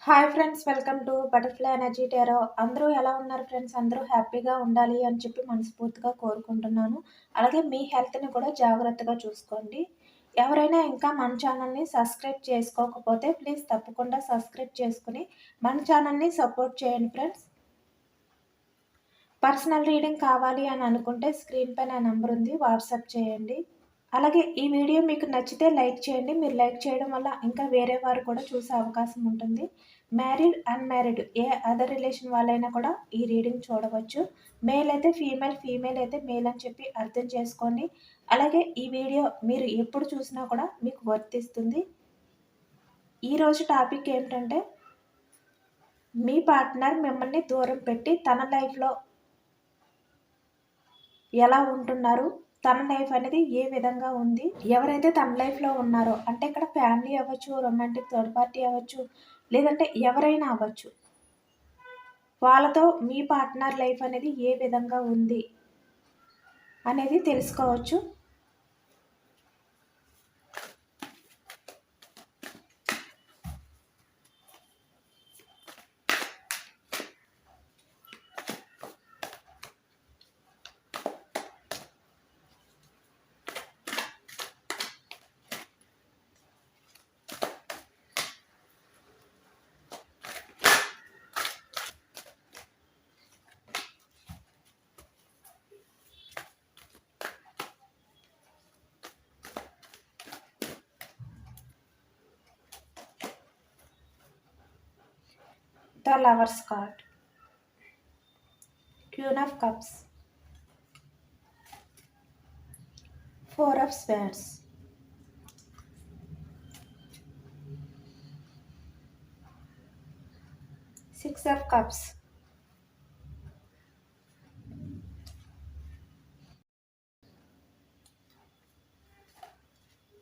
Hi friends, welcome to butterfly energy tarot. అందరూ ఎలా ఉన్నారు ఫ్రెండ్స్? అందరూ హ్యాపీగా ఉండాలి అని చెప్పి మనస్ఫూర్తిగా కోరుకుంటున్నాను. అలాగే మీ హెల్త్ని కూడా జాగ్రత్తగా చూసుకోండి. ఎవరైనా ఇంకా మన ఛానల్ని సబ్స్క్రైబ్ చేసుకోకపోతే ప్లీజ్ తప్పకుండా సబ్స్క్రైబ్ చేసుకుని మన ఛానల్ని సపోర్ట్ చేయండి ఫ్రెండ్స్. పర్సనల్ రీడింగ్ కావాలి అని అనుకుంటే స్క్రీన్ పైన నెంబర్ ఉంది, వాట్సాప్ చేయండి. అలాగే ఈ వీడియో మీకు నచ్చితే లైక్ చేయండి. మీరు లైక్ చేయడం వల్ల ఇంకా వేరే వారు కూడా చూసే అవకాశం ఉంటుంది. మ్యారీడ్, అన్‌మ్యారీడ్ ఏ అదర్ రిలేషన్ వాళ్ళైనా కూడా ఈ రీడింగ్ చూడవచ్చు. మేల్ అయితే ఫీమేల్, ఫీమేల్ అయితే మేల్ అని చెప్పి అర్థం చేసుకోండి. అలాగే ఈ వీడియో మీరు ఎప్పుడు చూసినా కూడా మీకు వర్తిస్తుంది. ఈరోజు టాపిక్ ఏమిటంటే, మీ పార్ట్నర్ మిమ్మల్ని దూరం పెట్టి తన లైఫ్‌లో ఎలా ఉంటున్నారు, తన లైఫ్ అనేది ఏ విధంగా ఉంది, ఎవరైతే తన లైఫ్లో ఉన్నారో అంటే ఇక్కడ ఫ్యామిలీ అవ్వచ్చు, రొమాంటిక్ థర్డ్ పార్టీ అవ్వచ్చు, లేదంటే ఎవరైనా అవ్వచ్చు, వాళ్ళతో మీ పార్ట్నర్ లైఫ్ అనేది ఏ విధంగా ఉంది అనేది తెలుసుకోవచ్చు. The Lovers card, Queen of Cups, Four of Swords, Six of Cups,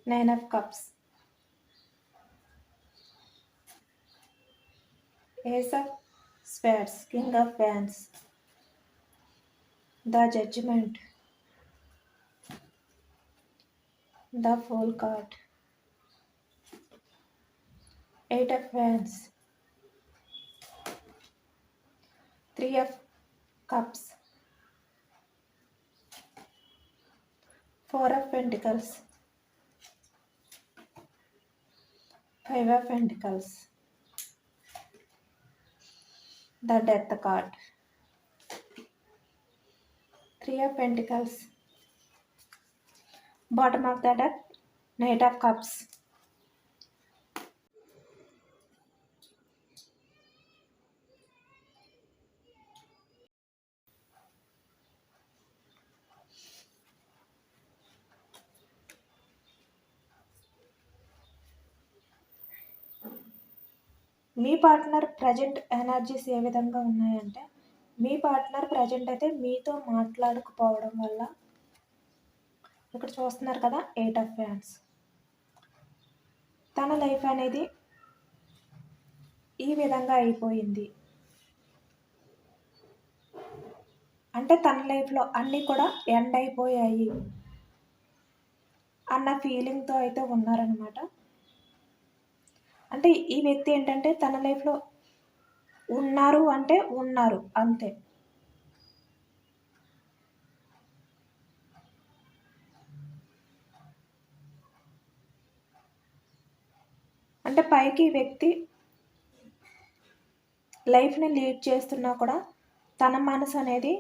Nine of Cups, Ace of Swords, King of Wands, The Judgment, The Fool card, Eight of Wands, Three of Cups, Four of Pentacles, Five of Pentacles, The Death card, Three of Pentacles, bottom of the deck, Knight of Cups. మీ partner present energies ఏ విధంగా ఉన్నాయంటే, మీ partner present అయితే మీతో మాట్లాడకపోవడం వల్ల, ఇక్కడ చూస్తున్నారు కదా, ఎయిట్ ఆఫ్ వ్యాండ్స్, తన లైఫ్ అనేది ఈ విధంగా అయిపోయింది. అంటే తన లైఫ్లో అన్నీ కూడా ఎండ్ అయిపోయాయి అన్న ఫీలింగ్తో అయితే ఉన్నారనమాట. అంటే ఈ వ్యక్తి ఏంటంటే తన లైఫ్లో ఉన్నారు అంటే ఉన్నారు అంతే. అంటే పైకి ఈ వ్యక్తి లైఫ్ని లీడ్ చేస్తున్నా కూడా తన మనసు అనేది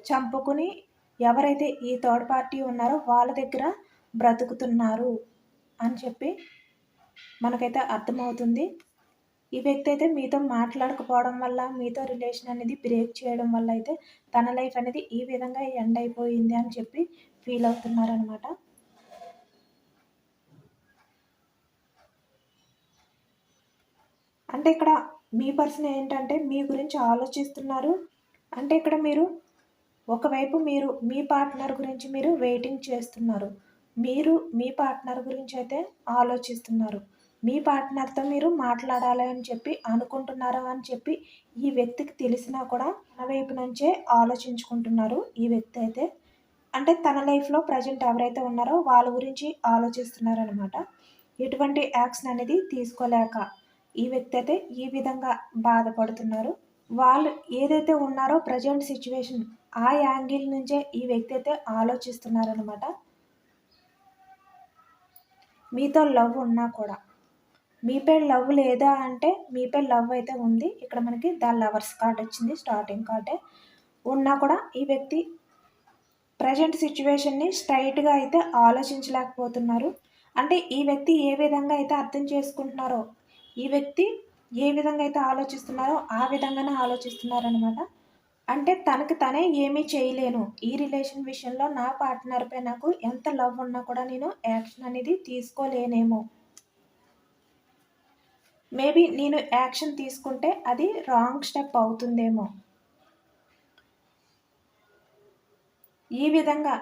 చంపుకుని ఎవరైతే ఈ థర్డ్ పార్టీ ఉన్నారో వాళ్ళ దగ్గర బ్రతుకుతున్నారు అని చెప్పి మనకైతే అర్థమవుతుంది. ఈ వ్యక్తి అయితే మీతో మాట్లాడకపోవడం వల్ల, మీతో రిలేషన్ అనేది బ్రేక్ చేయడం వల్ల అయితే తన లైఫ్ అనేది ఈ విధంగా ఎండ్ అయిపోయింది అని చెప్పి ఫీల్ అవుతున్నారనమాట. అంటే ఇక్కడ మీ పర్సన్ ఏంటంటే మీ గురించి ఆలోచిస్తున్నారు. అంటే ఇక్కడ మీరు ఒకవైపు మీరు మీ పార్ట్నర్ గురించి మీరు వెయిటింగ్ చేస్తున్నారు. మీరు మీ పార్ట్నర్ గురించి అయితే ఆలోచిస్తున్నారు. మీ పార్ట్నర్తో మీరు మాట్లాడాలి అని చెప్పి అనుకుంటున్నారు అని చెప్పి ఈ వ్యక్తికి తెలిసినా కూడా తన వైపు నుంచే ఆలోచించుకుంటున్నారు ఈ వ్యక్తి అయితే. అంటే తన లైఫ్లో ప్రజెంట్ ఎవరైతే ఉన్నారో వాళ్ళ గురించి ఆలోచిస్తున్నారనమాట. ఎటువంటి యాక్షన్ అనేది తీసుకోలేక ఈ వ్యక్తి అయితే ఈ విధంగా బాధపడుతున్నారు. వాళ్ళు ఏదైతే ఉన్నారో ప్రజెంట్ సిచ్యువేషన్ ఆ యాంగిల్ నుంచే ఈ వ్యక్తి అయితే ఆలోచిస్తున్నారనమాట. మీతో లవ్ ఉన్నా కూడా మీపై లవ్ లేదా అంటే మీపై లవ్ అయితే ఉంది. ఇక్కడ మనకి ద లవర్స్ కార్డ్ వచ్చింది, స్టార్టింగ్ కార్డే. ఉన్నా కూడా ఈ వ్యక్తి ప్రజెంట్ సిచ్యువేషన్ని స్ట్రైట్గా అయితే ఆలోచించలేకపోతున్నారు. అంటే ఈ వ్యక్తి ఏ విధంగా అయితే అర్థం చేసుకుంటున్నారో, ఈ వ్యక్తి ఏ విధంగా అయితే ఆలోచిస్తున్నారో ఆ విధంగానే ఆలోచిస్తున్నారనమాట. అంటే తనకి తనే ఏమీ చేయలేను, ఈ రిలేషన్ విషయంలో నా పార్ట్నర్పై నాకు ఎంత లవ్ ఉన్నా కూడా నేను యాక్షన్ అనేది తీసుకోలేనేమో, మేబీ నేను యాక్షన్ తీసుకుంటే అది రాంగ్ స్టెప్ అవుతుందేమో, ఈ విధంగా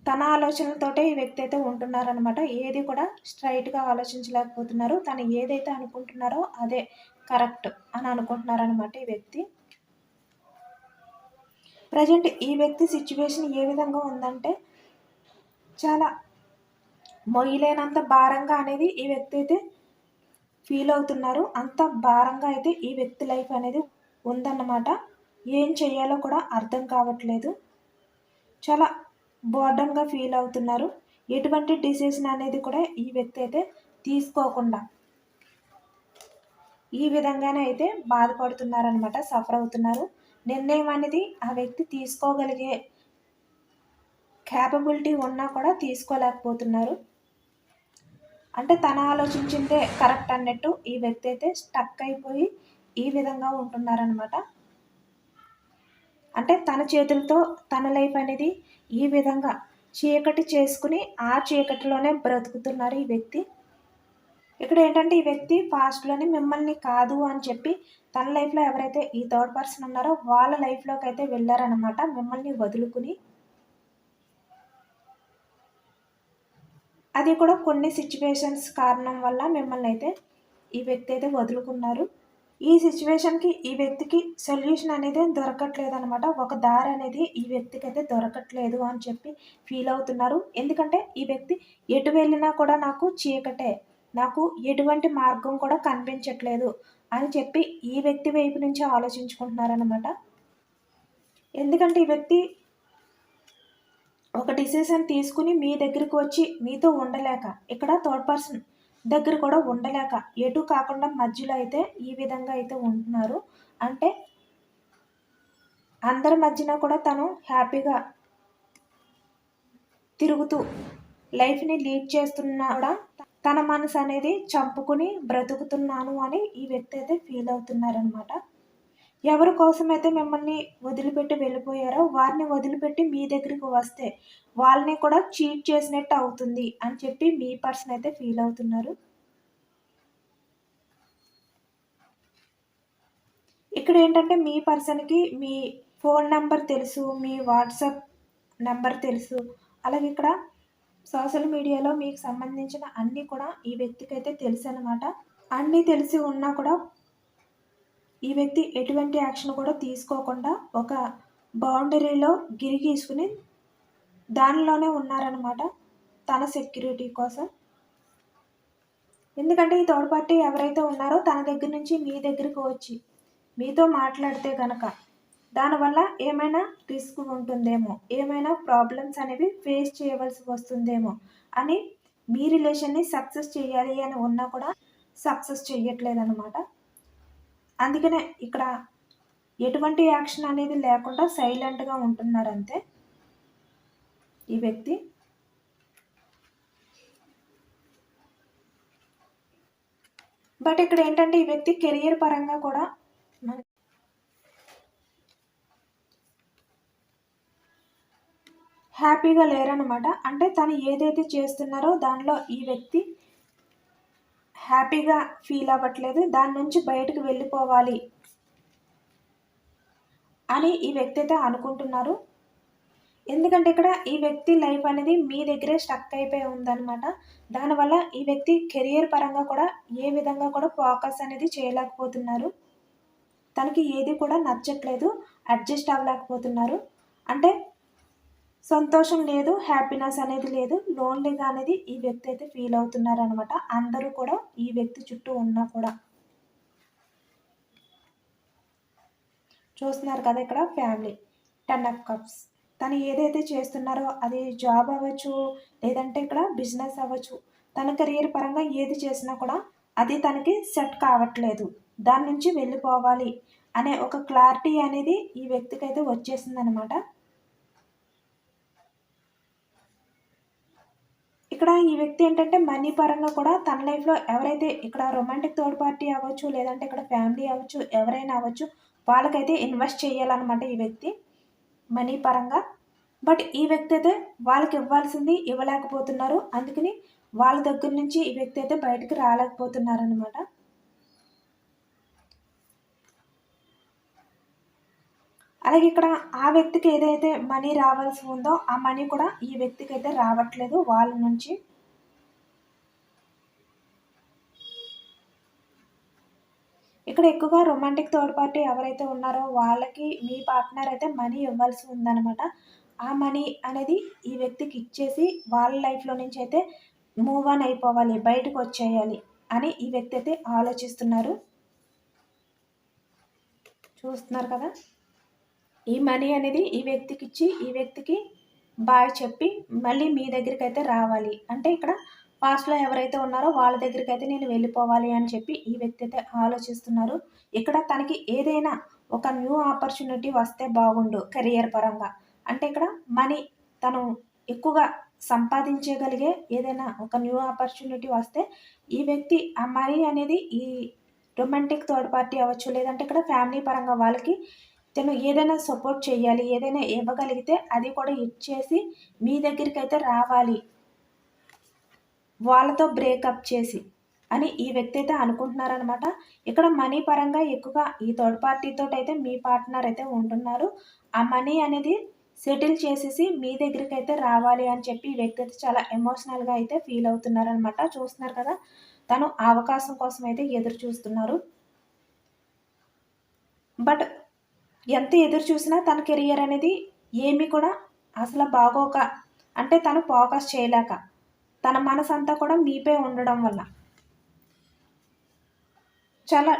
తన ఆలోచనలతోటే ఈ వ్యక్తి అయితే ఉంటున్నారనమాట. ఏది కూడా స్ట్రైట్గా ఆలోచించలేకపోతున్నారు. తను ఏదైతే అనుకుంటున్నారో అదే కరెక్ట్ అని అనుకుంటున్నారనమాట ఈ వ్యక్తి. ప్రజెంట్ ఈ వ్యక్తి సిచ్యువేషన్ ఏ విధంగా ఉందంటే చాలా మొయ్యలేనంత భారంగా అనేది ఈ వ్యక్తి అయితే ఫీల్ అవుతున్నారు. అంత భారంగా అయితే ఈ వ్యక్తి లైఫ్ అనేది ఉందన్నమాట. ఏం చేయాలో కూడా అర్థం కావట్లేదు. చాలా బోర్డన్గా ఫీల్ అవుతున్నారు. ఎటువంటి డిసిషన్ అనేది కూడా ఈ వ్యక్తి అయితే తీసుకోకుండా ఈ విధంగానే అయితే బాధపడుతున్నారనమాట, సఫర్ అవుతున్నారు. నిర్ణయం అనేది ఆ వ్యక్తి తీసుకోగలిగే క్యాపబిలిటీ ఉన్నా కూడా తీసుకోలేకపోతున్నారు. అంటే తను ఆలోచించిందే కరెక్ట్ అన్నట్టు ఈ వ్యక్తి అయితే స్టక్ అయిపోయి ఈ విధంగా ఉంటున్నారనమాట. అంటే తన చేతులతో తన లైఫ్ అనేది ఈ విధంగా చీకటి చేసుకుని ఆ చీకటిలోనే బ్రతుకుతున్నారు ఈ వ్యక్తి. ఇక్కడ ఏంటంటే ఈ వ్యక్తి పాస్ట్లోని మిమ్మల్ని కాదు అని చెప్పి తన లైఫ్లో ఎవరైతే ఈ థర్డ్ పర్సన్ ఉన్నారో వాళ్ళ లైఫ్లోకి అయితే వెళ్ళారనమాట, మిమ్మల్ని వదులుకుని. అది కూడా కొన్ని సిచ్యువేషన్స్ కారణం వల్ల మిమ్మల్ని అయితే ఈ వ్యక్తి అయితే వదులుకున్నారు. ఈ సిచ్యువేషన్కి ఈ వ్యక్తికి సొల్యూషన్ అనేది దొరకట్లేదు అనమాట. ఒక దారి అనేది ఈ వ్యక్తికి అయితే దొరకట్లేదు అని చెప్పి ఫీల్ అవుతున్నారు. ఎందుకంటే ఈ వ్యక్తి ఎటు వెళ్ళినా కూడా నాకు చీకటే, నాకు ఎటువంటి మార్గం కూడా కనిపించట్లేదు అని చెప్పి ఈ వ్యక్తి వైపు నుంచి ఆలోచించుకుంటున్నారనమాట. ఎందుకంటే ఈ వ్యక్తి ఒక డిసిషన్ తీసుకుని మీ దగ్గరికి వచ్చి మీతో ఉండలేక, ఇక్కడ థర్డ్ పర్సన్ దగ్గర కూడా ఉండలేక, ఎటు కాకుండా మధ్యలో అయితే ఈ విధంగా అయితే ఉంటున్నారు. అంటే అందరి మధ్యన కూడా తను హ్యాపీగా తిరుగుతూ లైఫ్ని లీడ్ చేస్తున్నా కూడా తన మనసు అనేది చంపుకుని బ్రతుకుతున్నాను అని ఈ వ్యక్తి అయితే ఫీల్ అవుతున్నారనమాట. ఎవరి కోసమైతే మిమ్మల్ని వదిలిపెట్టి వెళ్ళిపోయారో వారిని వదిలిపెట్టి మీ దగ్గరికి వస్తే వాళ్ళని కూడా చీట్ చేసినట్టు అవుతుంది అని చెప్పి మీ పర్సన్ అయితే ఫీల్ అవుతున్నారు. ఇక్కడ ఏంటంటే మీ పర్సన్కి మీ ఫోన్ నెంబర్ తెలుసు, మీ వాట్సాప్ నెంబర్ తెలుసు, అలాగే ఇక్కడ సోషల్ మీడియాలో మీకు సంబంధించిన అన్నీ కూడా ఈ వ్యక్తికి అయితే తెలుసు అనమాట. అన్నీ తెలిసి ఉన్నా కూడా ఈ వ్యక్తి ఎటువంటి యాక్షన్ కూడా తీసుకోకుండా ఒక బౌండరీలో గిరిగీసుకుని దానిలోనే ఉన్నారనమాట తన సెక్యూరిటీ కోసం. ఎందుకంటే ఈ థర్డ్ పార్టీ ఎవరైతే ఉన్నారో తన దగ్గర నుంచి మీ దగ్గరికి వచ్చి మీతో మాట్లాడితే కనుక దానివల్ల ఏమైనా రిస్క్ ఉంటుందేమో, ఏమైనా ప్రాబ్లమ్స్ అనేవి ఫేస్ చేయవలసి వస్తుందేమో అని మీ రిలేషన్ని సక్సెస్ చేయాలి అని ఉన్నా కూడా సక్సెస్ చెయ్యట్లేదన్నమాట. అందుకనే ఇక్కడ ఎటువంటి యాక్షన్ అనేది లేకుండా సైలెంట్గా ఉంటున్నారు అంతే ఈ వ్యక్తి. బట్ ఇక్కడ ఏంటంటే ఈ వ్యక్తి కెరియర్ పరంగా కూడా హ్యాపీగా లేరనమాట. అంటే తను ఏదైతే చేస్తున్నారో దానిలో ఈ వ్యక్తి హ్యాపీగా ఫీల్ అవ్వట్లేదు, దాని నుంచి బయటకు వెళ్ళిపోవాలి అని ఈ వ్యక్తి అయితే అనుకుంటున్నారు. ఎందుకంటే ఇక్కడ ఈ వ్యక్తి లైఫ్ అనేది మీ దగ్గరే స్టక్ అయిపోయి ఉందన్నమాట. దానివల్ల ఈ వ్యక్తి కెరియర్ పరంగా కూడా ఏ విధంగా కూడా ఫోకస్ అనేది చేయలేకపోతున్నారు. తనకి ఏది కూడా నచ్చట్లేదు, అడ్జస్ట్ అవ్వలేకపోతున్నారు. అంటే సంతోషం లేదు, హ్యాపీనెస్ అనేది లేదు, లోన్లీగా అనేది ఈ వ్యక్తి అయితే ఫీల్ అవుతున్నారనమాట. అందరూ కూడా ఈ వ్యక్తి చుట్టూ ఉన్నా కూడా. చూస్తున్నారు కదా ఇక్కడ ఫ్యామిలీ, 10 ఆఫ్ కప్స్. తను ఏదైతే చేస్తున్నారో అది జాబ్ అవ్వచ్చు, లేదంటే ఇక్కడ బిజినెస్ అవ్వచ్చు. తన కెరియర్ పరంగా ఏది చేసినా కూడా అది తనకి సెట్ కావట్లేదు. దాని నుంచి వెళ్ళిపోవాలి అనే ఒక క్లారిటీ అనేది ఈ వ్యక్తికి అయితే వచ్చేసిందనమాట. ఇక్కడ ఈ వ్యక్తి ఏంటంటే మనీ పరంగా కూడా తన లైఫ్‌లో ఎవరైతే ఇక్కడ రొమాంటిక్ థర్డ్ పార్టీ అవ్వచ్చు, లేదంటే ఇక్కడ ఫ్యామిలీ అవ్వచ్చు, ఎవరైనా అవ్వచ్చు, వాళ్ళకైతే ఇన్వెస్ట్ చేయాలన్నమాట ఈ వ్యక్తి మనీ పరంగా. బట్ ఈ వ్యక్తి అయితే వాళ్ళకి ఇవ్వాల్సింది ఇవ్వలేకపోతున్నారు. అందుకని వాళ్ళ దగ్గర నుంచి ఈ వ్యక్తి అయితే బయటికి రాలేకపోతున్నారనమాట. అలాగే ఇక్కడ ఆ వ్యక్తికి ఏదైతే మనీ రావాల్సి ఉందో ఆ మనీ కూడా ఈ వ్యక్తికి అయితే రావట్లేదు వాళ్ళ నుంచి. ఇక్కడ ఎక్కువగా రొమాంటిక్ థర్డ్ పార్టీ ఎవరైతే ఉన్నారో వాళ్ళకి మీ పార్ట్నర్ అయితే మనీ ఇవ్వాల్సి ఉందన్నమాట. ఆ మనీ అనేది ఈ వ్యక్తికి ఇచ్చేసి వాళ్ళ లైఫ్‌లో నుంచి అయితే మూవ్ ఆన్ అయిపోవాలి, బయటకు వచ్చేయాలి అని ఈ వ్యక్తి అయితే ఆలోచిస్తున్నారు. చూస్తున్నారు కదా! ఈ మనీ అనేది ఈ వ్యక్తికి ఇచ్చి ఈ వ్యక్తికి బాయ్ చెప్పి మళ్ళీ మీ దగ్గరికైతే రావాలి. అంటే ఇక్కడ పాస్ట్‌లో ఎవరైతే ఉన్నారో వాళ్ళ దగ్గరికైతే నేను వెళ్ళిపోవాలి అని చెప్పి ఈ వ్యక్తి అయితే ఆలోచిస్తున్నారు. ఇక్కడ తనకి ఏదైనా ఒక న్యూ ఆపర్చునిటీ వస్తే బాగుండు కెరియర్ పరంగా. అంటే ఇక్కడ మనీ తను ఎక్కువగా సంపాదించగలిగే ఏదైనా ఒక న్యూ ఆపర్చునిటీ వస్తే ఈ వ్యక్తి ఆ మనీ అనేది ఈ రొమాంటిక్ థర్డ్ పార్టీ అవ్వచ్చు, లేదంటే ఇక్కడ ఫ్యామిలీ పరంగా వాళ్ళకి తను ఏదైనా సపోర్ట్ చేయాలి, ఏదైనా ఇవ్వగలిగితే అది కూడా ఇచ్చేసి మీ దగ్గరికైతే రావాలి, వాళ్ళతో బ్రేకప్ చేసి అని ఈ వ్యక్తి అయితే అనుకుంటున్నారనమాట. ఇక్కడ మనీ పరంగా ఎక్కువగా ఈ థర్డ్ పార్టీతో అయితే మీ పార్ట్నర్ అయితే ఉంటున్నారు. ఆ మనీ అనేది సెటిల్ చేసేసి మీ దగ్గరికి అయితే రావాలి అని చెప్పి ఈ వ్యక్తి అయితే చాలా ఎమోషనల్గా అయితే ఫీల్ అవుతున్నారనమాట. చూస్తున్నారు కదా, తను ఆ అవకాశం కోసం అయితే ఎదురు చూస్తున్నారు. బట్ ఎంత ఎదురు చూసినా తన కెరియర్ అనేది ఏమీ కూడా అసలు బాగోక, అంటే తను ఫోకస్ చేయలేక, తన మనసంతా కూడా మీపై ఉండడం వల్ల చాలా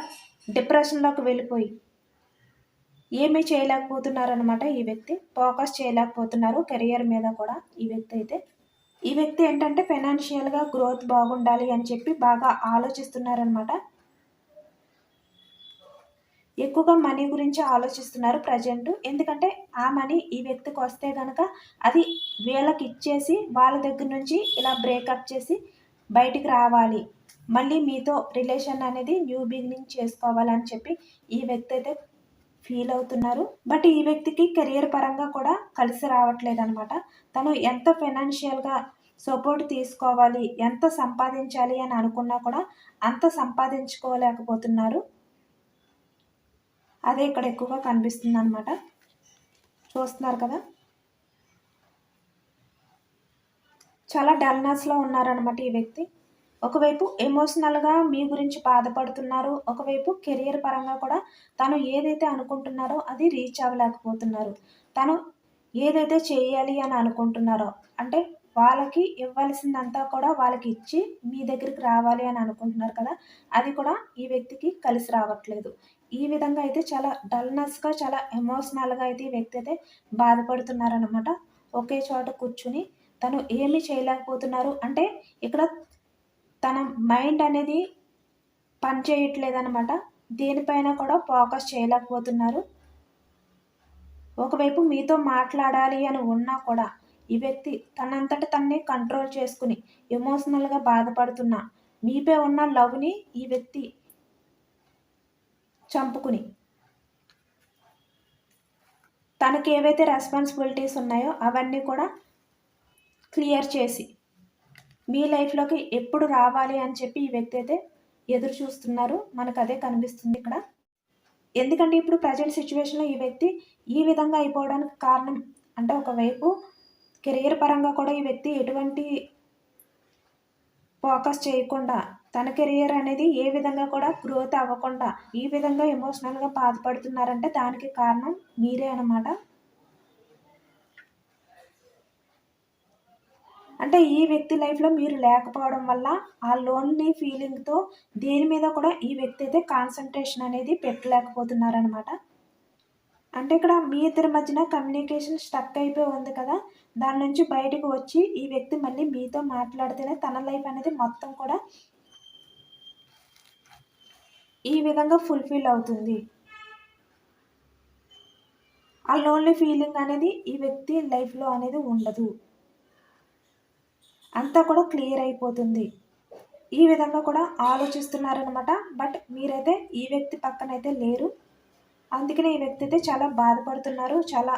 డిప్రెషన్‌లోకి వెళ్ళిపోయి ఏమీ చేయలేకపోతున్నారనమాట ఈ వ్యక్తి. ఫోకస్ చేయలేకపోతున్నారు కెరియర్ మీద కూడా ఈ వ్యక్తి అయితే. ఈ వ్యక్తి ఏంటంటే ఫైనాన్షియల్‌గా గ్రోత్ బాగుండాలి అని చెప్పి బాగా ఆలోచిస్తున్నారనమాట. ఎక్కువగా మనీ గురించి ఆలోచిస్తున్నారు ప్రజెంట్. ఎందుకంటే ఆ మనీ ఈ వ్యక్తికి వస్తే గనక అది వీళ్ళకి ఇచ్చేసి వాళ్ళ దగ్గర నుంచి ఇలా బ్రేకప్ చేసి బయటికి రావాలి, మళ్ళీ మీతో రిలేషన్ అనేది న్యూ బిగినింగ్ చేసుకోవాలని చెప్పి ఈ వ్యక్తి అయితే ఫీల్ అవుతున్నారు. బట్ ఈ వ్యక్తికి కెరియర్ పరంగా కూడా కలిసి రావట్లేదనమాట. తను ఎంత ఫైనాన్షియల్‌గా సపోర్ట్ తీసుకోవాలి, ఎంత సంపాదించాలి అని అనుకున్నా కూడా అంత సంపాదించుకోలేకపోతున్నారు. అదే ఇక్కడ ఎక్కువగా కనిపిస్తుందనమాట. చూస్తున్నారు కదా, చాలా డల్‌నెస్‌లో ఉన్నారనమాట ఈ వ్యక్తి. ఒకవైపు ఎమోషనల్‌గా మీ గురించి బాధపడుతున్నారు. ఒకవైపు కెరియర్ పరంగా కూడా తను ఏదైతే అనుకుంటున్నారో అది రీచ్ అవ్వలేకపోతున్నారు. తను ఏదైతే చేయాలి అని అనుకుంటున్నారో, అంటే వాళ్ళకి ఇవ్వాల్సిందంతా కూడా వాళ్ళకి ఇచ్చి మీ దగ్గరికి రావాలి అని అనుకుంటున్నారు కదా, అది కూడా ఈ వ్యక్తికి కలిసి రావట్లేదు. ఈ విధంగా అయితే చాలా డల్‌నెస్‌గా, చాలా ఎమోషనల్‌గా అయితే ఈ వ్యక్తి అయితే బాధపడుతున్నారనమాట. ఒకే చోట కూర్చొని తను ఏమి చేయలేకపోతున్నారు. అంటే ఇక్కడ తన మైండ్ అనేది పని చేయట్లేదనమాట. దేనిపైన కూడా ఫోకస్ చేయలేకపోతున్నారు. ఒకవైపు మీతో మాట్లాడాలి అని ఉన్నా కూడా ఈ వ్యక్తి తనంతట తన్నే కంట్రోల్ చేసుకుని ఎమోషనల్‌గా బాధపడుతున్న మీపై ఉన్న లవ్‌ని ఈ వ్యక్తి చంపుకుని తనకి ఏవైతే రెస్పాన్సిబిలిటీస్ ఉన్నాయో అవన్నీ కూడా క్లియర్ చేసి మీ లైఫ్‌లోకి ఎప్పుడు రావాలి అని చెప్పి ఈ వ్యక్తి అయితే ఎదురు చూస్తున్నారు. మనకు అదే కనిపిస్తుంది ఇక్కడ. ఎందుకంటే ఇప్పుడు ప్రజెంట్ సిట్యుయేషన్‌లో ఈ వ్యక్తి ఈ విధంగా అయిపోవడానికి కారణం, అంటే ఒకవైపు కెరియర్ పరంగా కూడా ఈ వ్యక్తి ఎటువంటి ఫోకస్ చేయకుండా తన కెరియర్ అనేది ఏ విధంగా కూడా గ్రోత్ అవ్వకుండా ఈ విధంగా ఎమోషనల్‌గా బాధపడుతున్నారంటే దానికి కారణం మీరే అనమాట. అంటే ఈ వ్యక్తి లైఫ్లో మీరు లేకపోవడం వల్ల ఆ లోన్లీ ఫీలింగ్తో దేని మీద కూడా ఈ వ్యక్తి అయితే కాన్సన్ట్రేషన్ అనేది పెట్టలేకపోతున్నారనమాట. అంటే ఇక్కడ మీ ఇద్దరి మధ్యన కమ్యూనికేషన్ స్టక్ అయిపోయి ఉంది కదా, దాని నుంచి బయటకు వచ్చి ఈ వ్యక్తి మళ్ళీ మీతో మాట్లాడితేనే తన లైఫ్ అనేది మొత్తం కూడా ఈ విధంగా ఫుల్ఫిల్ అవుతుంది. ఆ లోన్లీ ఫీలింగ్ అనేది ఈ వ్యక్తి లైఫ్లో అనేది ఉండదు, అంతా కూడా క్లియర్ అయిపోతుంది. ఈ విధంగా కూడా ఆలోచిస్తున్నారనమాట. బట్ మీరైతే ఈ వ్యక్తి పక్కన అయితే లేరు, అందుకనే ఈ వ్యక్తి అయితే చాలా బాధపడుతున్నారు, చాలా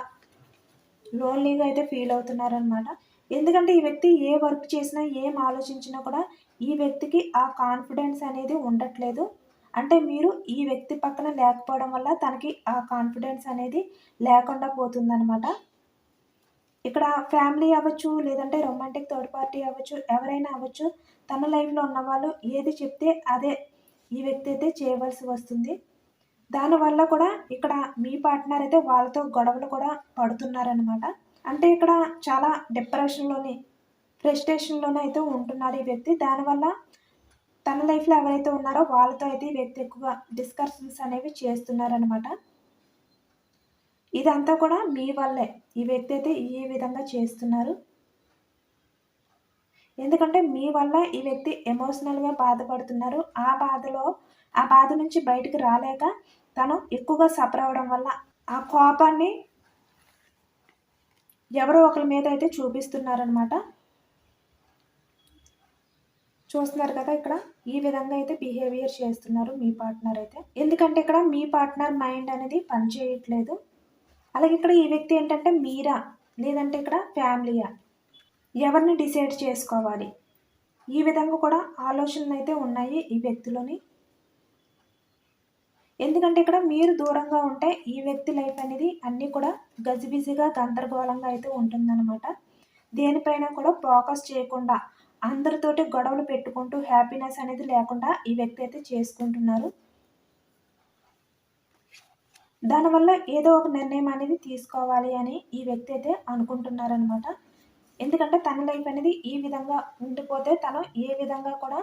లోన్లీగా అయితే ఫీల్ అవుతున్నారనమాట. ఎందుకంటే ఈ వ్యక్తి ఏ వర్క్ చేసినా ఏం ఆలోచించినా కూడా ఈ వ్యక్తికి ఆ కాన్ఫిడెన్స్ అనేది ఉండట్లేదు. అంటే మీరు ఈ వ్యక్తి పక్కన లేకపోవడం వల్ల తనకి ఆ కాన్ఫిడెన్స్ అనేది లేకుండా పోతుందనమాట. ఇక్కడ ఫ్యామిలీ అవ్వచ్చు, లేదంటే రొమాంటిక్ థర్డ్ పార్టీ అవ్వచ్చు, ఎవరైనా అవ్వచ్చు, తన లైఫ్లో ఉన్నవాళ్ళు ఏది చెప్తే అదే ఈ వ్యక్తి అయితే చేయవలసి వస్తుంది. దానివల్ల కూడా ఇక్కడ మీ పార్ట్నర్ అయితే వాళ్ళతో గొడవలు కూడా పడుతున్నారనమాట. అంటే ఇక్కడ చాలా డిప్రెషన్లోని ఫ్రస్ట్రేషన్లోనే అయితే ఉంటున్నారు ఈ వ్యక్తి. దానివల్ల తన లైఫ్లో ఎవరైతే ఉన్నారో వాళ్ళతో అయితే ఈ వ్యక్తి ఎక్కువగా డిస్కషన్స్ అనేవి చేస్తున్నారనమాట. ఇదంతా కూడా మీ వల్లే ఈ వ్యక్తి అయితే ఈ విధంగా చేస్తున్నారు. ఎందుకంటే మీ వల్ల ఈ వ్యక్తి ఎమోషనల్గా బాధపడుతున్నారు. ఆ బాధ నుంచి బయటకు రాలేక తను ఎక్కువగా సఫర్ అవ్వడం వల్ల ఆ కోపాన్ని ఎవరో ఒకరి మీద అయితే చూపిస్తున్నారనమాట. చూస్తున్నారు కదా, ఇక్కడ ఈ విధంగా అయితే బిహేవియర్ చేస్తున్నారు మీ పార్ట్నర్ అయితే. ఎందుకంటే ఇక్కడ మీ పార్ట్నర్ మైండ్ అనేది పనిచేయట్లేదు. అలాగే ఇక్కడ ఈ వ్యక్తి ఏంటంటే మీరా, లేదంటే ఇక్కడ ఫ్యామిలీయా, ఎవరిని డిసైడ్ చేసుకోవాలి, ఈ విధంగా కూడా ఆలోచనలు అయితే ఉన్నాయి ఈ వ్యక్తిలోని. ఎందుకంటే ఇక్కడ మీరు దూరంగా ఉంటే ఈ వ్యక్తి లైఫ్ అనేది అన్నీ కూడా గజిబిజిగా గందరగోళంగా అయితే ఉంటుందన్నమాట. దేనిపైన కూడా ఫోకస్ చేయకుండా అందరితోటి గొడవలు పెట్టుకుంటూ హ్యాపీనెస్ అనేది లేకుండా ఈ వ్యక్తి అయితే చేసుకుంటున్నారు. దానివల్ల ఏదో ఒక నిర్ణయం అనేది తీసుకోవాలి అని ఈ వ్యక్తి అయితే అనుకుంటున్నారనమాట. ఎందుకంటే తన లైఫ్ అనేది ఈ విధంగా ఉండిపోతే తను ఏ విధంగా కూడా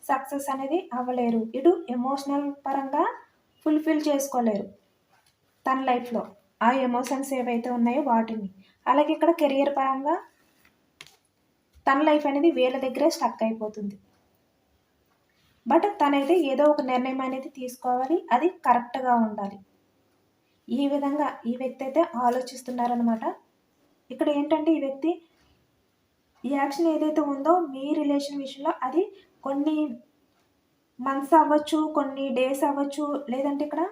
సక్సెస్ అనేది అవ్వలేరు. ఇటు ఎమోషనల్ పరంగా ఫుల్ఫిల్ చేసుకోలేరు తన లైఫ్లో ఆ ఎమోషన్స్ ఏవైతే ఉన్నాయో వాటిని. అలాగే ఇక్కడ కెరియర్ పరంగా తన లైఫ్ అనేది వీళ్ళ దగ్గరే స్టక్ అయిపోతుంది. బట్ తనైతే ఏదో ఒక నిర్ణయం అనేది తీసుకోవాలి, అది కరెక్ట్గా ఉండాలి. ఈ విధంగా ఈ వ్యక్తి అయితే ఆలోచిస్తున్నారనమాట. ఇక్కడ ఏంటంటే ఈ వ్యక్తి ఈ యాక్షన్ ఏదైతే ఉందో మీ రిలేషన్ విషయంలో అది కొన్ని మంత్స్ అవ్వచ్చు, కొన్ని డేస్ అవ్వచ్చు, లేదంటే ఇక్కడ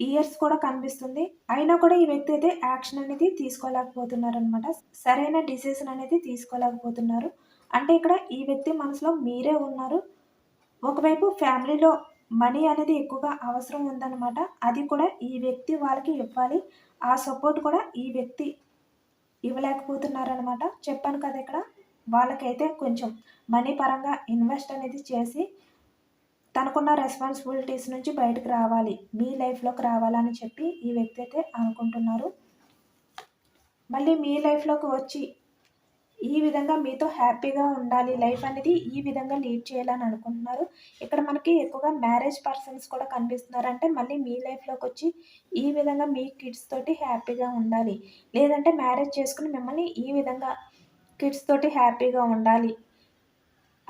ఇయర్స్ కూడా కనిపిస్తుంది. అయినా కూడా ఈ వ్యక్తి అయితే యాక్షన్ అనేది తీసుకోలేకపోతున్నారు అనమాట. సరైన డిసిషన్ అనేది తీసుకోలేకపోతున్నారు. అంటే ఇక్కడ ఈ వ్యక్తి మనసులో మీరే ఉన్నారు. ఒకవైపు ఫ్యామిలీలో మనీ అనేది ఎక్కువగా అవసరం ఉందన్నమాట. అది కూడా ఈ వ్యక్తి వాళ్ళకి ఇవ్వాలి. ఆ సపోర్ట్ కూడా ఈ వ్యక్తి ఇవ్వలేకపోతున్నారనమాట. చెప్పాను కదా, ఇక్కడ వాళ్ళకైతే కొంచెం మనీ పరంగా ఇన్వెస్ట్ అనేది చేసి తనకున్న రెస్పాన్సిబిలిటీస్ నుంచి బయటకు రావాలి, మీ లైఫ్లోకి రావాలని చెప్పి ఈ వ్యక్తి అయితే అనుకుంటున్నారు. మళ్ళీ మీ లైఫ్లోకి వచ్చి ఈ విధంగా మీతో హ్యాపీగా ఉండాలి, లైఫ్ అనేది ఈ విధంగా లీడ్ చేయాలని అనుకుంటున్నారు. ఇక్కడ మనకి ఎక్కువగా మ్యారేజ్ పర్సన్స్ కూడా కనిపిస్తున్నారు. అంటే మళ్ళీ మీ లైఫ్లోకి వచ్చి ఈ విధంగా మీ కిడ్స్ తోటి హ్యాపీగా ఉండాలి, లేదంటే మ్యారేజ్ చేసుకుని మిమ్మల్ని ఈ విధంగా కిడ్స్ తోటి హ్యాపీగా ఉండాలి.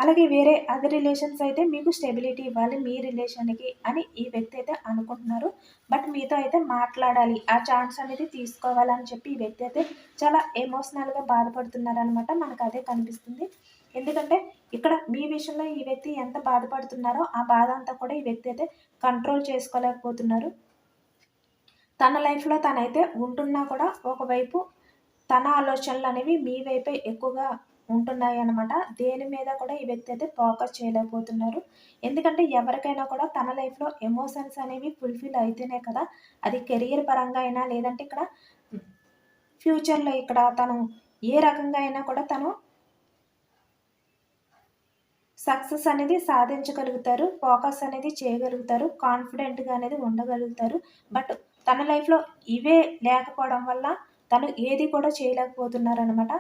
అలాగే వేరే అదర్ రిలేషన్స్ అయితే మీకు స్టెబిలిటీ ఇవ్వాలి మీ రిలేషన్కి అని ఈ వ్యక్తి అయితే అనుకుంటున్నారు. బట్ మీతో అయితే మాట్లాడాలి, ఆ ఛాన్స్ అనేది తీసుకోవాలని చెప్పి ఈ వ్యక్తి అయితే చాలా ఎమోషనల్గా బాధపడుతున్నారనమాట. మనకు అదే కనిపిస్తుంది. ఎందుకంటే ఇక్కడ మీ విషయంలో ఈ వ్యక్తి ఎంత బాధపడుతున్నారో ఆ బాధ అంతా కూడా ఈ వ్యక్తి అయితే కంట్రోల్ చేసుకోలేకపోతున్నారు. తన లైఫ్లో తనైతే ఉంటున్నా కూడా ఒకవైపు తన ఆలోచనలు అనేవి మీ వైపే ఎక్కువగా ఉంటున్నాయి అన్నమాట. దేని మీద కూడా ఈ వ్యక్తి అయితే ఫోకస్ చేయలేకపోతున్నారు. ఎందుకంటే ఎవరికైనా కూడా తన లైఫ్లో ఎమోషన్స్ అనేవి ఫుల్ఫిల్ అయితేనే కదా, అది కెరియర్ పరంగా అయినా, లేదంటే ఇక్కడ ఫ్యూచర్లో ఇక్కడ తను ఏ రకంగా అయినా కూడా తను సక్సెస్ అనేది సాధించగలుగుతారు, ఫోకస్ అనేది చేయగలుగుతారు, కాన్ఫిడెంట్గా అనేది ఉండగలుగుతారు. బట్ తన లైఫ్లో ఇవే లేకపోవడం వల్ల తను ఏది కూడా చేయలేకపోతున్నారనమాట.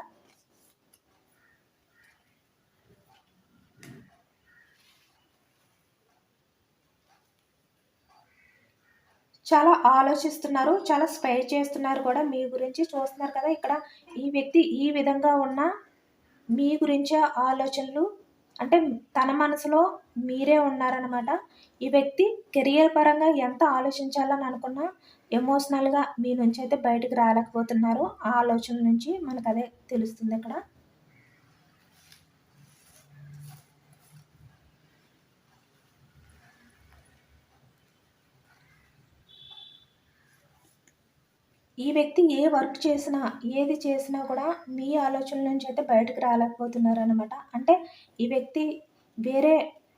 చాలా ఆలోచిస్తున్నారు, చాలా స్పై చేస్తున్నారు కూడా మీ గురించి. చూస్తున్నారు కదా ఇక్కడ ఈ వ్యక్తి ఈ విధంగా ఉన్న మీ గురించే ఆలోచనలు, అంటే తన మనసులో మీరే ఉన్నారనమాట. ఈ వ్యక్తి కెరియర్ పరంగా ఎంత ఆలోచించాలని అనుకున్నా ఎమోషనల్‌గా మీ నుంచయితే బయటకి రాలేకపోతున్నారు. ఆ ఆలోచన నుంచి మనకదే తెలుస్తుంది ఇక్కడ. ఈ వ్యక్తి ఏ వర్క్ చేసినా, ఏది చేసినా కూడా మీ ఆలోచనల నుంచి అయితే బయటకు రాలేకపోతున్నారనమాట. అంటే ఈ వ్యక్తి వేరే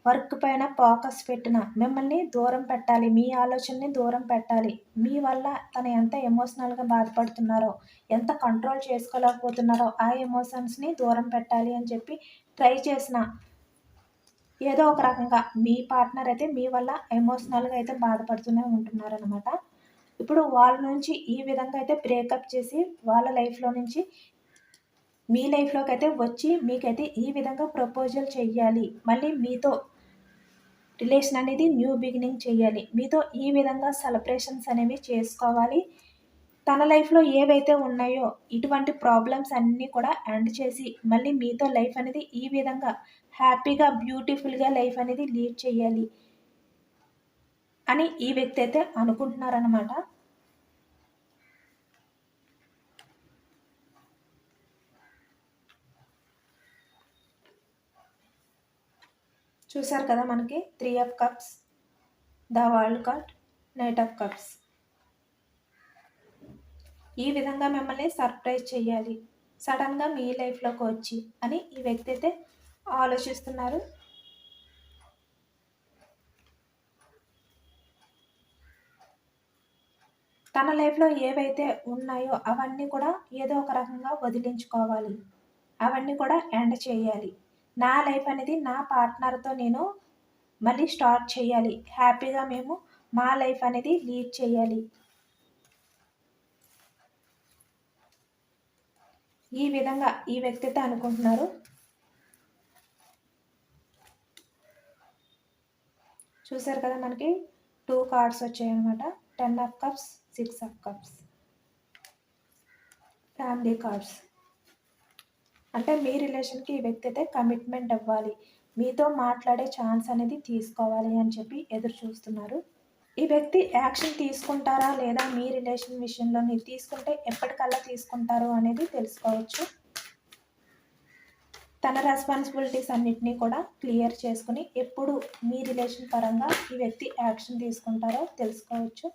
వర్క్ పైన ఫోకస్ పెట్టిన మిమ్మల్ని దూరం పెట్టాలి, మీ ఆలోచనని దూరం పెట్టాలి. మీ వల్ల తను ఎంత ఎమోషనల్‌గా బాధపడుతున్నారో, ఎంత కంట్రోల్ చేసుకోలేకపోతున్నారో ఆ ఎమోషన్స్‌ని దూరం పెట్టాలి అని చెప్పి ట్రై చేసిన ఏదో ఒక రకంగా మీ పార్ట్నర్ అయితే మీ వల్ల ఎమోషనల్‌గా అయితే బాధపడుతూనే ఉంటున్నారనమాట. ఇప్పుడు వాళ్ళ నుంచి ఈ విధంగా అయితే బ్రేకప్ చేసి వాళ్ళ లైఫ్‌లో నుంచి మీ లైఫ్‌లోకి అయితే వచ్చి మీకైతే ఈ విధంగా ప్రపోజల్ చెయ్యాలి. మళ్ళీ మీతో రిలేషన్ అనేది న్యూ బిగినింగ్ చేయాలి. మీతో ఈ విధంగా సెలబ్రేషన్స్ అనేవి చేసుకోవాలి. తన లైఫ్‌లో ఏవైతే ఉన్నాయో ఇటువంటి ప్రాబ్లమ్స్ అన్నీ కూడా ఎండ్ చేసి మళ్ళీ మీతో లైఫ్ అనేది ఈ విధంగా హ్యాపీగా, బ్యూటిఫుల్‌గా లైఫ్ అనేది లీడ్ చేయాలి అని ఈ వ్యక్తి అయితే అనుకుంటున్నారనమాట. చూసారు కదా మనకి 3 of cups, the world card, knight of cups. ఈ విధంగా మిమ్మల్ని సర్ప్రైజ్ చేయాలి సడన్గా మీ లైఫ్లోకి వచ్చి అని ఈ వ్యక్తి అయితే ఆలోచిస్తున్నారు. తన లైఫ్లో ఏవైతే ఉన్నాయో అవన్నీ కూడా ఏదో ఒక రకంగా వదిలించుకోవాలి, అవన్నీ కూడా ఎండ్ చేయాలి. నా లైఫ్ అనేది నా పార్ట్నర్తో నేను మళ్ళీ స్టార్ట్ చేయాలి, హ్యాపీగా మేము మా లైఫ్ అనేది లీడ్ చేయాలి. ఈ విధంగా ఈ వ్యక్తి అయితే అనుకుంటున్నారు. చూసారు కదా మనకి 2 కార్డ్స్ వచ్చాయన్నమాట. 10 of cups, 6 of cups, family cards. అంటే మీ రిలేషన్కి ఈ వ్యక్తి అయితే కమిట్మెంట్ ఇవ్వాలి, మీతో మాట్లాడే ఛాన్స్ అనేది తీసుకోవాలి అని చెప్పి ఎదురు చూస్తున్నారు. ఈ వ్యక్తి యాక్షన్ తీసుకుంటారా లేదా మీ రిలేషన్ విషయంలో, మీరు తీసుకుంటే ఎప్పటికల్లా తీసుకుంటారు అనేది తెలుసుకోవచ్చు. తన రెస్పాన్సిబిలిటీస్ అన్నిటినీ కూడా క్లియర్ చేసుకుని ఎప్పుడు మీ రిలేషన్ పరంగా ఈ వ్యక్తి యాక్షన్ తీసుకుంటారో తెలుసుకోవచ్చు.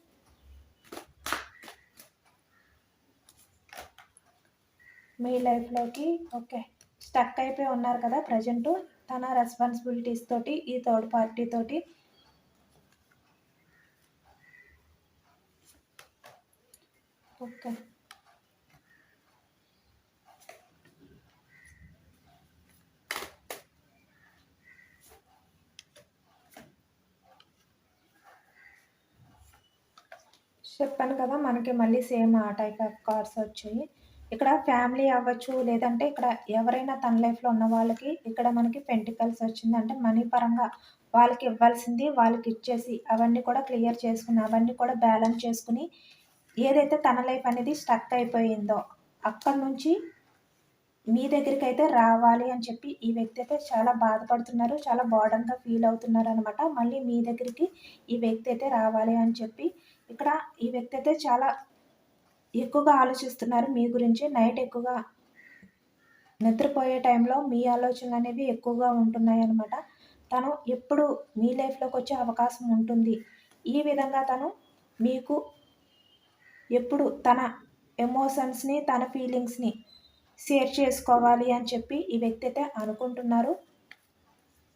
మీ లైఫ్లోకి ఓకే స్టక్ అయిపోయి ఉన్నారు కదా ప్రజెంటు, తన రెస్పాన్సిబిలిటీస్ తోటి ఈ థర్డ్ పార్టీ తోటి. ఓకే చెప్పాను కదా మనకి మళ్ళీ సేమ్ ఆ టైప్ ఆఫ్ కార్డ్స్ వచ్చాయి. ఇక్కడ ఫ్యామిలీ అవ్వచ్చు, లేదంటే ఇక్కడ ఎవరైనా తన లైఫ్లో ఉన్న వాళ్ళకి ఇక్కడ మనకి పెంటికల్స్ వచ్చింది. అంటే మనీ పరంగా వాళ్ళకి ఇవ్వాల్సింది వాళ్ళకి ఇచ్చేసి అవన్నీ కూడా క్లియర్ చేసుకుని అవన్నీ కూడా బ్యాలెన్స్ చేసుకుని ఏదైతే తన లైఫ్ అనేది స్టక్ అయిపోయిందో అక్కడి నుంచి మీ దగ్గరికి అయితే రావాలి అని చెప్పి ఈ వ్యక్తి అయితే చాలా బాధపడుతున్నారు, చాలా బర్డన్‌గా ఫీల్ అవుతున్నారు అనమాట. మళ్ళీ మీ దగ్గరికి ఈ వ్యక్తి అయితే రావాలి అని చెప్పి ఇక్కడ ఈ వ్యక్తి అయితే చాలా ఎక్కువగా ఆలోచిస్తున్నారు మీ గురించి. నైట్ ఎక్కువగా నిద్రపోయే టైంలో మీ ఆలోచనలు అనేవి ఎక్కువగా ఉంటున్నాయన్నమాట. తను ఎప్పుడు మీ లైఫ్‌లోకి వచ్చే అవకాశం ఉంటుంది. ఈ విధంగా తను మీకు ఎప్పుడు తన ఎమోషన్స్‌ని, తన ఫీలింగ్స్‌ని షేర్ చేసుకోవాలి అని చెప్పి ఈ వ్యక్తి అయితే అనుకుంటున్నారు.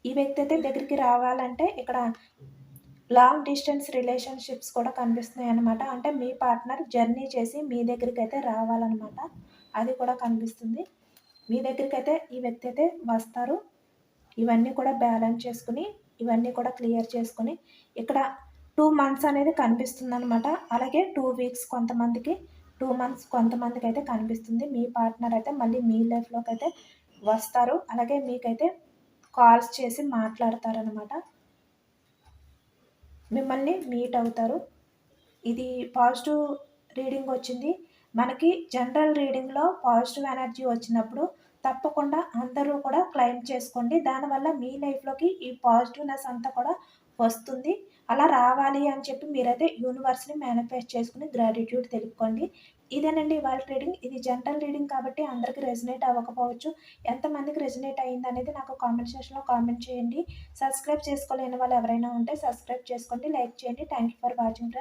ఈ వ్యక్తి అయితే దగ్గరికి రావాలంటే ఇక్కడ లాంగ్ డిస్టెన్స్ రిలేషన్షిప్స్ కూడా కనిపిస్తున్నాయి అన్నమాట. అంటే మీ పార్ట్నర్ జర్నీ చేసి మీ దగ్గరికి అయితే రావాలన్నమాట. అది కూడా కనిపిస్తుంది. మీ దగ్గరికి అయితే ఈ వ్యక్తి అయితే వస్తారు. ఇవన్నీ కూడా బ్యాలెన్స్ చేసుకుని, ఇవన్నీ కూడా క్లియర్ చేసుకొని ఇక్కడ 2 మంత్స్ అనేది కనిపిస్తుందనమాట. అలాగే 2 వీక్స్ కొంతమందికి, 2 మంత్స్ కొంతమందికి అయితే కనిపిస్తుంది. మీ పార్ట్నర్ అయితే మళ్ళీ మీ లైఫ్‌లోకి అయితే వస్తారు. అలాగే మీకైతే కాల్స్ చేసి మాట్లాడతారనమాట. మిమ్మల్ని మీట్ అవుతారు. ఇది పాజిటివ్ రీడింగ్ వచ్చింది. మనకి జనరల్ రీడింగ్‌లో పాజిటివ్ ఎనర్జీ వచ్చినప్పుడు తప్పకుండా అందరూ కూడా క్లెయిమ్ చేసుకోండి. దానివల్ల మీ లైఫ్‌లోకి ఈ పాజిటివ్‌నెస్ అంతా కూడా వస్తుంది. అలా రావాలి అని చెప్పి మీరైతే యూనివర్స్‌ని మేనిఫెస్ట్ చేసుకొని గ్రాటిట్యూడ్ తెలుపుకోండి. ఇదేనండి ఇవాల్టి రీడింగ్. ఇది జనరల్ రీడింగ్ కాబట్టి అందరికి రెజొనేట్ అవ్వకపోవచ్చు. ఎంతమందికి రెజొనేట్ అయిందనేది నాకు కామెంట్ సెక్షన్‌లో కామెంట్ చేయండి. సబ్స్క్రైబ్ చేసుకోలేని వాళ్ళు ఎవరైనా ఉంటే సబ్స్క్రైబ్ చేసుకోండి. లైక్ చేయండి. Thank you for watching friends.